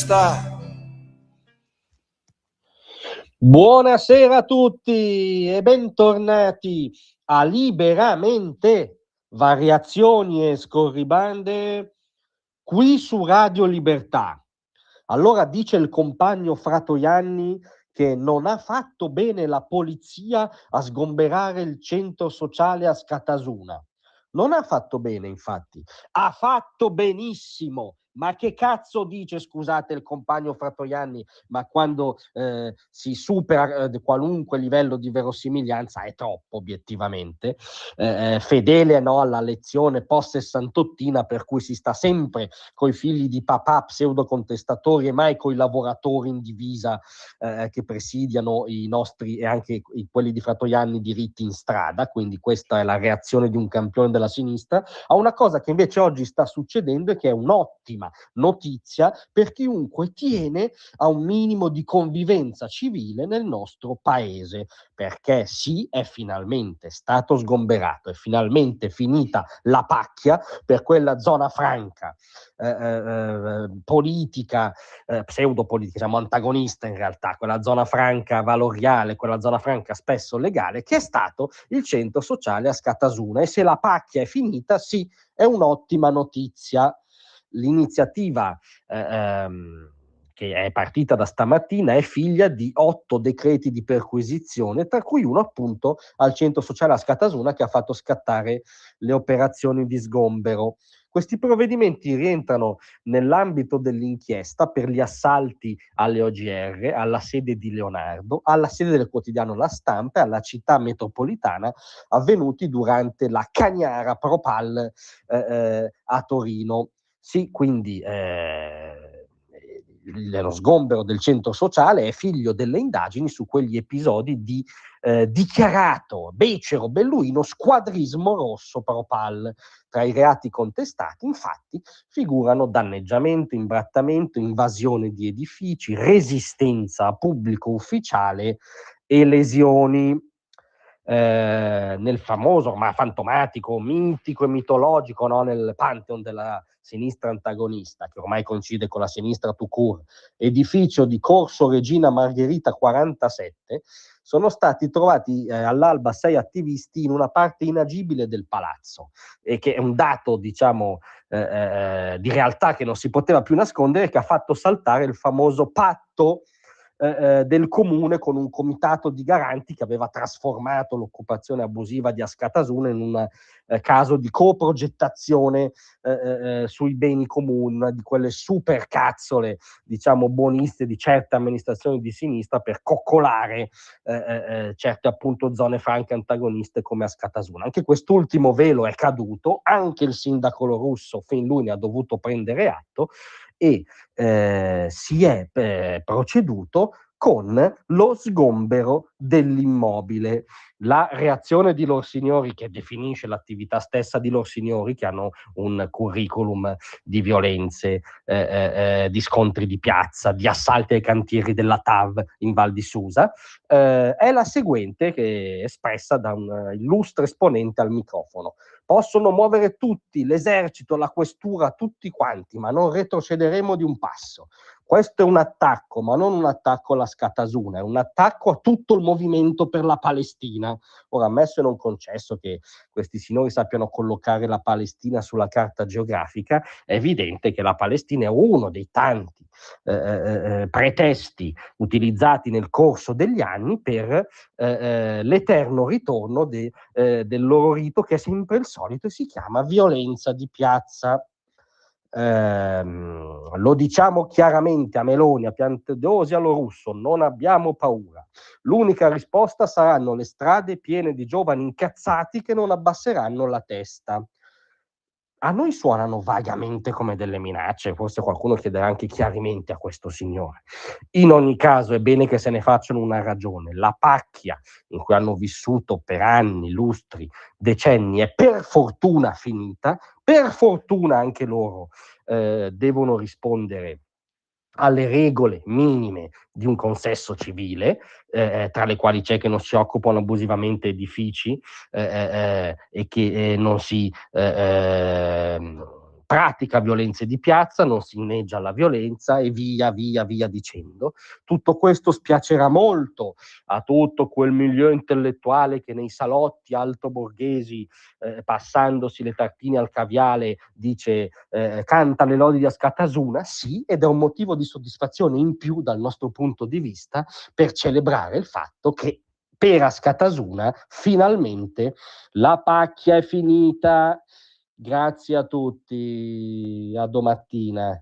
sta? Buonasera a tutti e bentornati a Liberamente, variazioni e scorribande qui su Radio Libertà. Allora dice il compagno Fratoianni che non ha fatto bene la polizia a sgomberare il centro sociale a Scatasuna. Non ha fatto bene, infatti, ha fatto benissimo. Ma che cazzo dice, scusate, il compagno Fratoianni, ma quando si supera qualunque livello di verosimiglianza è troppo, obiettivamente, fedele no, alla lezione post-sessantottina per cui si sta sempre coi figli di papà pseudocontestatori e mai coi lavoratori in divisa che presidiano i nostri e anche quelli di Fratoianni diritti in strada, quindi questa è la reazione di un campione della sinistra a una cosa che invece oggi sta succedendo e che è un'ottima notizia per chiunque tiene a un minimo di convivenza civile nel nostro paese, perché sì, è finalmente stato sgomberato, è finalmente finita la pacchia per quella zona franca politica, pseudopolitica, diciamo antagonista in realtà, quella zona franca valoriale, quella zona franca spesso legale, che è stato il centro sociale a Scatasuna. E se la pacchia è finita, sì, è un'ottima notizia. L'iniziativa che è partita da stamattina è figlia di 8 decreti di perquisizione, tra cui uno appunto al centro sociale a Scatasuna che ha fatto scattare le operazioni di sgombero. Questi provvedimenti rientrano nell'ambito dell'inchiesta per gli assalti alle OGR, alla sede di Leonardo, alla sede del quotidiano La Stampa e alla città metropolitana avvenuti durante la Cagnara Propal a Torino. Sì, quindi lo sgombero del centro sociale è figlio delle indagini su quegli episodi di dichiarato becero belluino squadrismo rosso Propal. Tra i reati contestati, infatti, figurano danneggiamento, imbrattamento, invasione di edifici, resistenza a pubblico ufficiale e lesioni. Nel famoso, ma fantomatico, mitico e mitologico, no, nel pantheon della sinistra antagonista, che ormai coincide con la sinistra tout court, edificio di Corso Regina Margherita 47, sono stati trovati all'alba 6 attivisti in una parte inagibile del palazzo, e che è un dato, diciamo, di realtà che non si poteva più nascondere, che ha fatto saltare il famoso patto del comune con un comitato di garanti che aveva trasformato l'occupazione abusiva di Ascatasuna in un caso di coprogettazione sui beni comuni, una di quelle super cazzole, diciamo, buoniste di certe amministrazioni di sinistra per coccolare certe appunto zone franche antagoniste come Ascatasuna. Anche quest'ultimo velo è caduto, anche il sindaco Lorusso fin lui ne ha dovuto prendere atto e si è proceduto con lo sgombero dell'immobile. La reazione di Lorsignori, che definisce l'attività stessa di Lorsignori, che hanno un curriculum di violenze, di scontri di piazza, di assalti ai cantieri della TAV in Val di Susa, è la seguente, che è espressa da un illustre esponente al microfono. Possono muovere tutti, l'esercito, la questura, tutti quanti, ma non retrocederemo di un passo. Questo è un attacco, ma non un attacco alla Scatasuna, è un attacco a tutto il movimento per la Palestina. Ora, ammesso e non concesso che questi signori sappiano collocare la Palestina sulla carta geografica, è evidente che la Palestina è uno dei tanti pretesti utilizzati nel corso degli anni per l'eterno ritorno del loro rito, che è sempre il solito e si chiama violenza di piazza. Lo diciamo chiaramente a Meloni, a Piantedosi, a Lorusso: non abbiamo paura. L'unica risposta saranno le strade piene di giovani incazzati che non abbasseranno la testa. A noi suonano vagamente come delle minacce, forse qualcuno chiederà anche chiarimenti a questo signore. In ogni caso è bene che se ne facciano una ragione. La pacchia in cui hanno vissuto per anni, lustri, decenni è per fortuna finita, per fortuna anche loro devono rispondere alle regole minime di un consesso civile, tra le quali c'è che non si occupano abusivamente edifici e che non si pratica violenze di piazza, non si inneggia alla violenza e via dicendo. Tutto questo spiacerà molto a tutto quel milieu intellettuale che nei salotti altoborghesi, passandosi le tartine al caviale, dice canta le lodi di Askatasuna, sì, ed è un motivo di soddisfazione in più dal nostro punto di vista per celebrare il fatto che per Askatasuna finalmente la pacchia è finita. Grazie a tutti, a domattina.